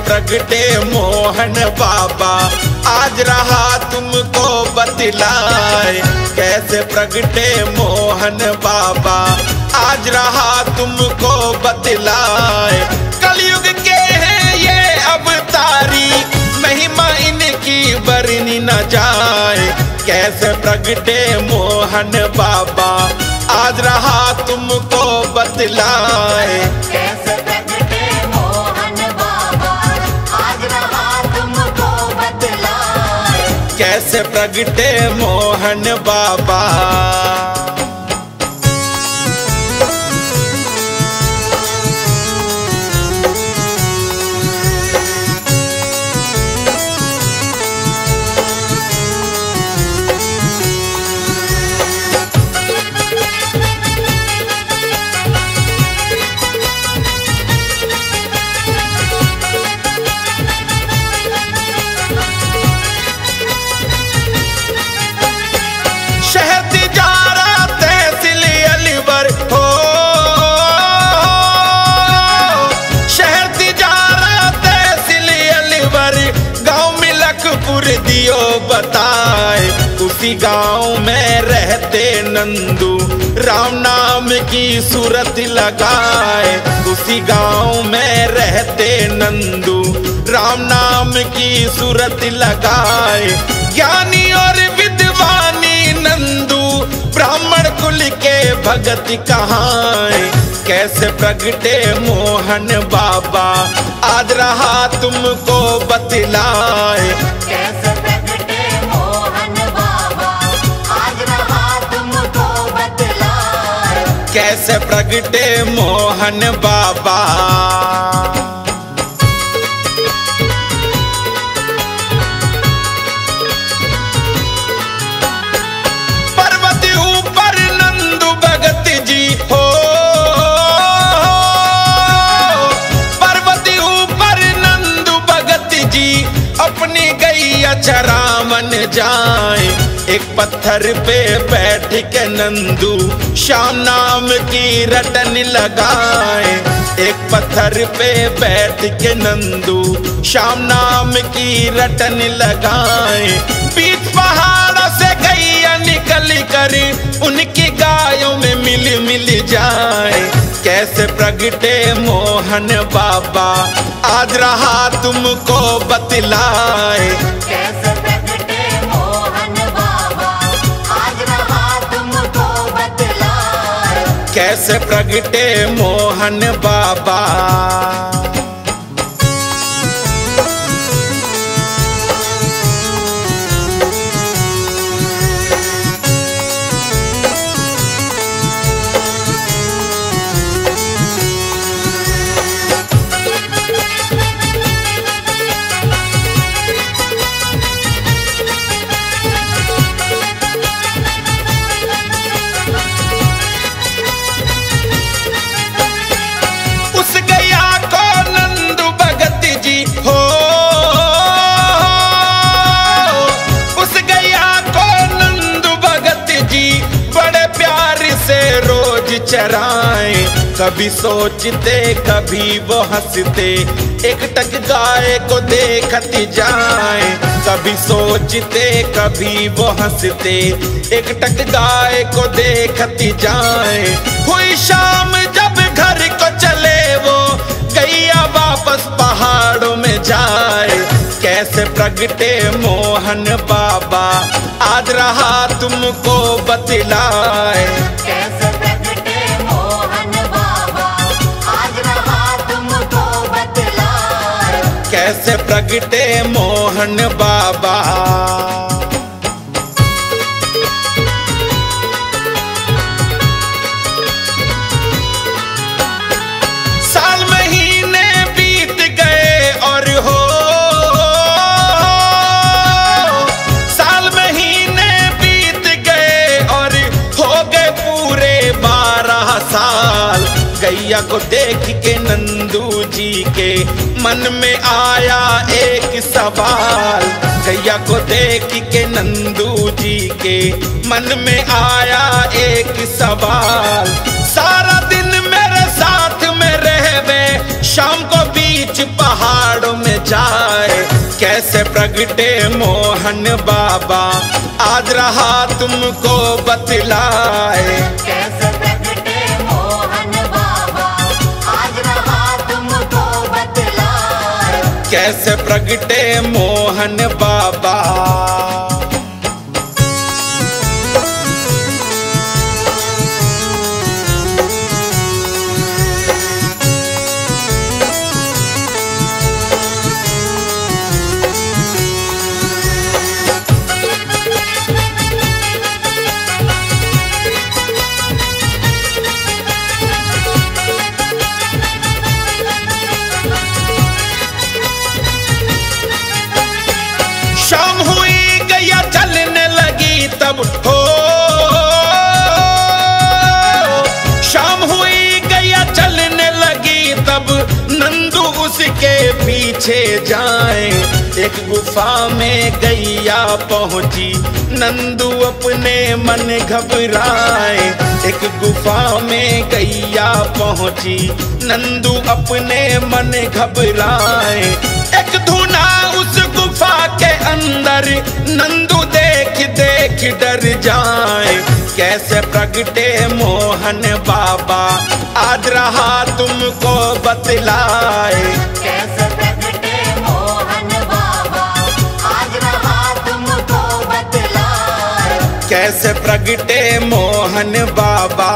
प्रगटे मोहन बाबा, आज रहा तुमको बतलाए। कैसे प्रगटे मोहन बाबा, आज रहा तुमको बतलाए। कलयुग के हैं ये अवतारी, महिमा इनकी बरनी न जाए। कैसे प्रगटे मोहन बाबा, आज रहा तुमको बतलाए। कैसे प्रगटे मोहन बाबा, आज रहा तुमको बतलाए। कैसे प्रगटे मोहन बाबा। दियो बताए, उसी गांव में रहते नंदू, राम नाम की सूरत लगाए। उसी गांव में रहते नंदू, राम नाम की सूरत लगाए। ज्ञानी और विद्वानी नंदू, ब्राह्मण कुल के भगत कहाए। कैसे प्रगटे मोहन बाबा, आज रहा तुमको बतलाए। कैसे प्रगटे मोहन बाबा, आज रहा तुमको बतलाए। कैसे प्रगटे मोहन बाबा। पर्वत ऊपर नंदू भगत जी हो, अपनी गैया चरावन जाए। एक पत्थर पे बैठ के नंदू, श्याम नाम की रटन लगाए। एक पत्थर पे बैठ के नंदू, श्याम नाम की रटन लगाए। बीच पहाड़ों से गैया निकल कर उनकी गायों में मिल मिल जाए। कैसे प्रगटे मोहन बाबा, आज रहा तुमको बतलाए। कैसे प्रगटे मोहन बाबा, आज रहा तुमको बतलाए। कैसे प्रगटे मोहन बाबा। चराए कभी सोचते कभी वो हंसते, एक टक गाय को देखती जाए। कभी सोचते कभी वो हंसते, एक टक गाय को देखती जाए। हुई शाम जब घर को चले वो, गैया वापस पहाड़ों में जाए। कैसे प्रगटे मोहन बाबा, आज रहा तुमको बतलाए। कैसे प्रगटे मोहन बाबा, आज रहा तुमको बतलाए। कैसे प्रगटे मोहन बाबा। साल महीने बीत गए और हो, साल महीने बीत गए और हो गए पूरे 12 साल। गैया को देख के नंदू जी के मन में आया एक सवाल। गैया को देख के नंदू जी के मन में आया एक सवाल। सारा दिन मेरे साथ में रहवे, शाम को बीच पहाड़ों में बचाए। कैसे प्रगटे मोहन बाबा आज रहा तुमको बतलाए। कैसे प्रगटे मोहन बाबा आज रहा तुमको बतलाए। कैसे प्रगटे मोहन बाबा। शाम हुई गैया चलने लगी तब हो। शाम हुई गैया चलने लगी तब नंदू उसके पीछे जाए। एक गुफा में गैया पहुंची नंदू अपने मन घबराए। एक गुफा में गैया पहुंची नंदू अपने मन घबराए। एक धुना उस गुफा के अंदर नंदू देख देख डर जाए। कैसे प्रगटे मोहन बाबा आज रहा तुमको बतलाए। कैसे प्रगटे मोहन बाबा आज रहा तुमको बतलाए। कैसे प्रगटे मोहन बाबा।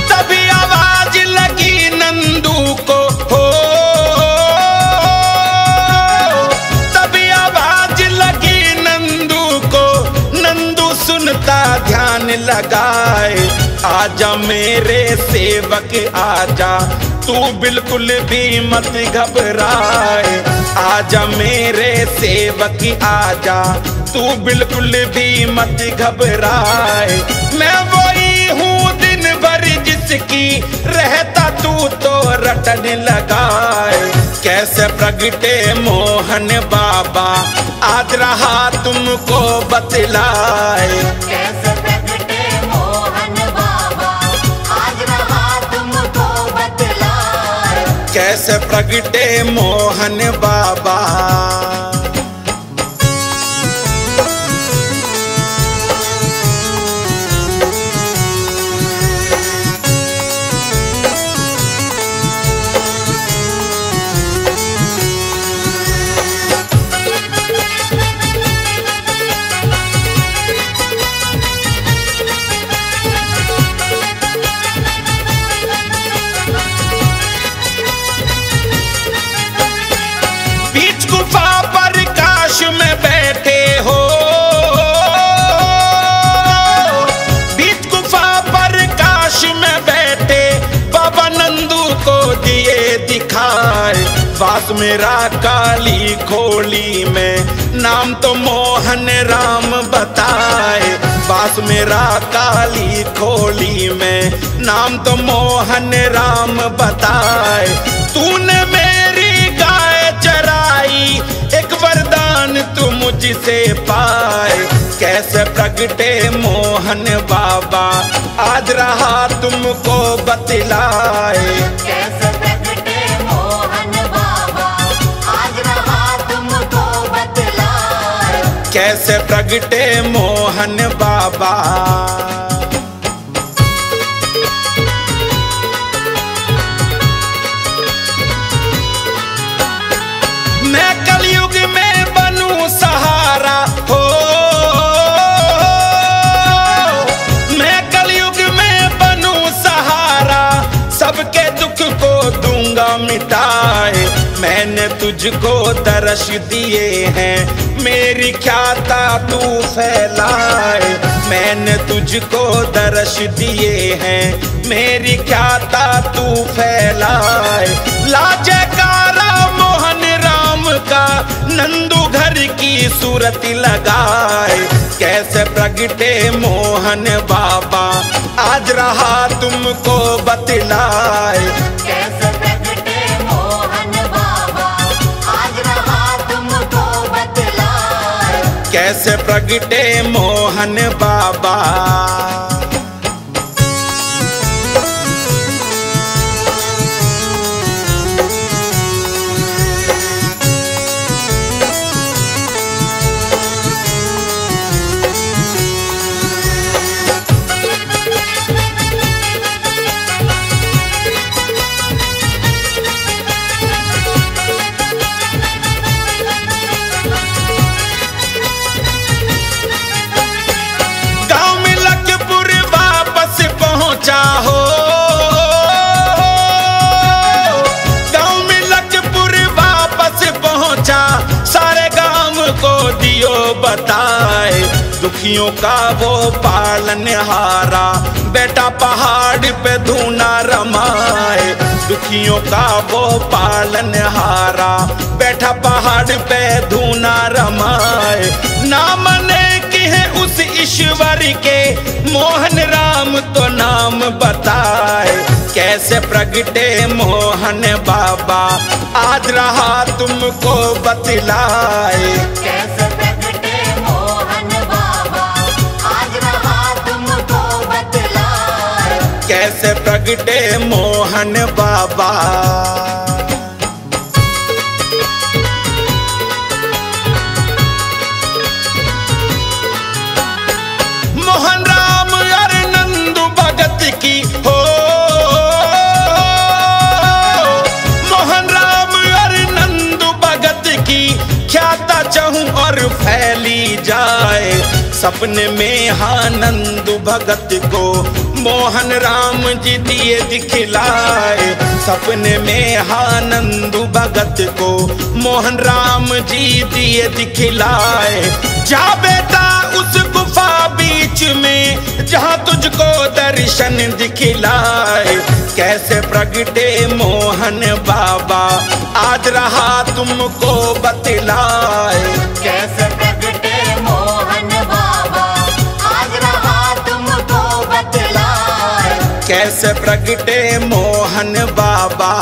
तभी आवाज लगी नंदू को हो। तभी आवाज लगी नंदू को। नंदू सुनता ध्यान लगाए। आजा मेरे सेवक आजा तू बिल्कुल भी मत घबराए। आजा मेरे सेवक आजा तू बिल्कुल भी मत घबराए। मैं वही हूँ दिन भर जिसकी रहता तू तो रटने लगाए। कैसे प्रगटे मोहन बाबा आज रहा तुमको बतलाए। कैसे प्रगटे मोहन बाबा आज रहा तुमको बतलाए। कैसे प्रगटे मोहन बाबा। बीच गुफा पर काश में बैठे हो। बीच गुफा पर काश में बैठे बाबा नंदू को दिए दिखाए। वास मेरा काली खोली में नाम तो मोहन राम बताए। वास मेरा काली खोली में नाम तो मोहन राम बताए। तूने मेरी गाय चराई एक वरदान तू मुझसे पाए। कैसे प्रगटे मोहन बाबा आज रहा तुमको बतलाए। कैसे प्रगटे मोहन बाबा आज रहा तुमको बतलाए। कैसे प्रगटे मोहन बाबा। मैं कलयुग में बनूं सहारा हो। मैं कलयुग में बनूं सहारा सबके दुख को दूंगा मिटाए। मैंने तुझको दर्श दिए हैं मेरी ख्याता तू फैलाए। मैंने तुझको दर्श दिए हैं मेरी ख्याता तू फैलाए। लाजकारा मोहन राम का नंदू घर की सूरत लगाए। कैसे प्रगटे मोहन बाबा आज रहा तुमको बतलाए। कैसे प्रगटे मोहन बाबा आज रहा तुमको बतलाए। कैसे प्रगटे मोहन बाबा। बताए, दुखियों का वो पालनहारा, बेटा पहाड़ पे धूना रमाए। दुखियों का वो पालनहारा, बैठा पहाड़ पे धूना रमाए। ना मने कि है उस ईश्वर के, मोहन राम तो नाम बताए। कैसे प्रगटे मोहन बाबा, आज रहा तुमको बतलाए। कैसे प्रगटे मोहन बाबा, आज रहा तुमको बतलाए। कैसे प्रगटे मोहन बाबा। मोहन राम और नंदू भगत की हो, मोहन राम और नंदू भगत की ख्याता चाहूं और फैली जाए। सपने में हाँ नंदू भगत को मोहन राम जी दिए दिखलाए। सपने में हाँ नंदू भगत को मोहन राम जी दिए दिखलाए। जा बेटा उस गुफा बीच में, जहाँ तुझको दर्शन दिखलाए। कैसे प्रगटे मोहन बाबा, आज रहा तुमको बतलाए। कैसे प्रगटे मोहन बाबा, आज रहा तुमको बतलाए। कैसे प्रगटे मोहन बाबा।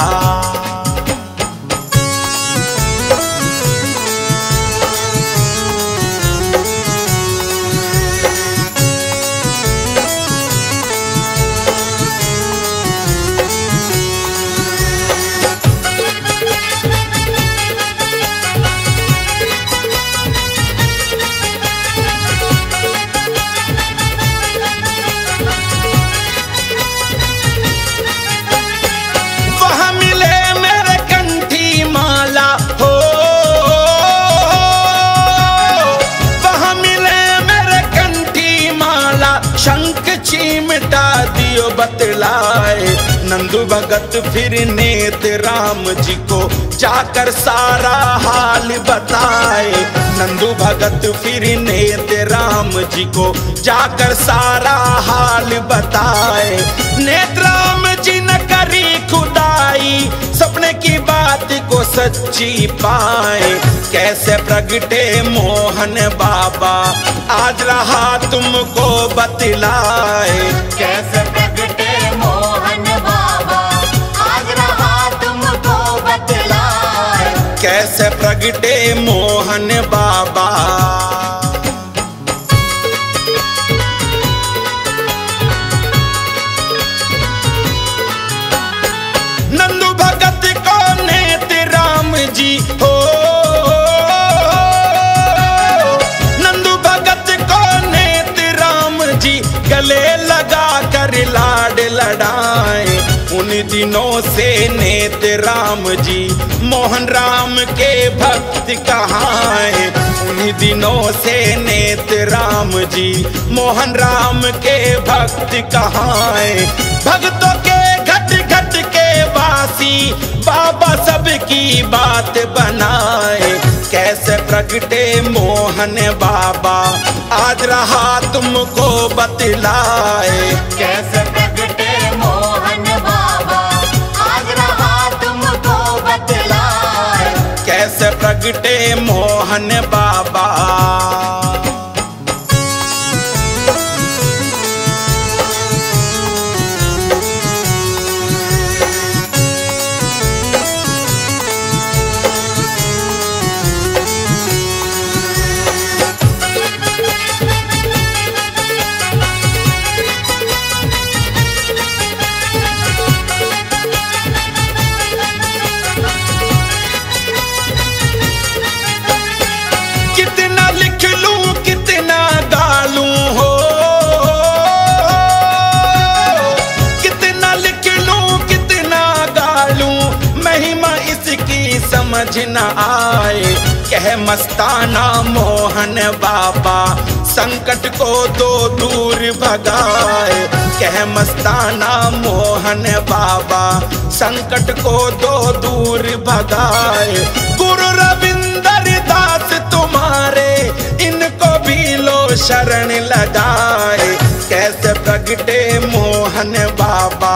बतलाए नंदू भगत फिर नेत राम जी को जाकर सारा हाल बताए। नंदू भगत फिर नेत राम जी को जाकर सारा हाल बताए। नेत राम जी न करी खुदाई, सपने की बात को सच्ची पाए। कैसे प्रगटे मोहन बाबा, आज रहा तुमको बतलाए। कैसे प्रगटे मोहन बाबा, आज रहा तुमको बतलाए। कैसे प्रगटे मोहन बाबा। नंदू भगत को नेत राम जी हो, नंदू भगत को नेत राम जी गले लगा कर लाड लड़ाए। उन दिनों से नेत राम जी मोहन राम के भक्त कहाए। उन दिनों से नेत राम जी मोहन राम के भक्त कहाए। भक्तों के घट घट के वासी, बाबा सबकी बात बनाए। कैसे प्रगटे मोहन बाबा, आज रहा तुमको बतलाए। कैसे प्रगटे मोहन बाबा, आज रहा तुमको बतलाए। कैसे प्रगटे मोहन बाबा। कितना लिख लूं कितना गालूं हो, कितना लिख लूं कितना गालूं, महिमा इसकी समझ न आए। कह मस्ताना मोहन बाबा, संकट को दो दूर भगाए। कह मस्ताना मोहन बाबा, संकट को दो दूर भगाए। गुरु रविंदर दास पास तुम्हारे, इनको भी लो शरण लगाए। कैसे प्रगटे मोहन बाबा,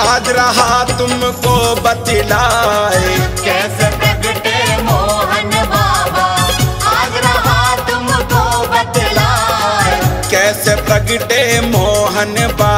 आज रहा तुमको बतलाए। कैसे प्रगटे मोहन बाबा, आज रहा तुमको बतलाए। कैसे प्रगटे मोहन बाबा,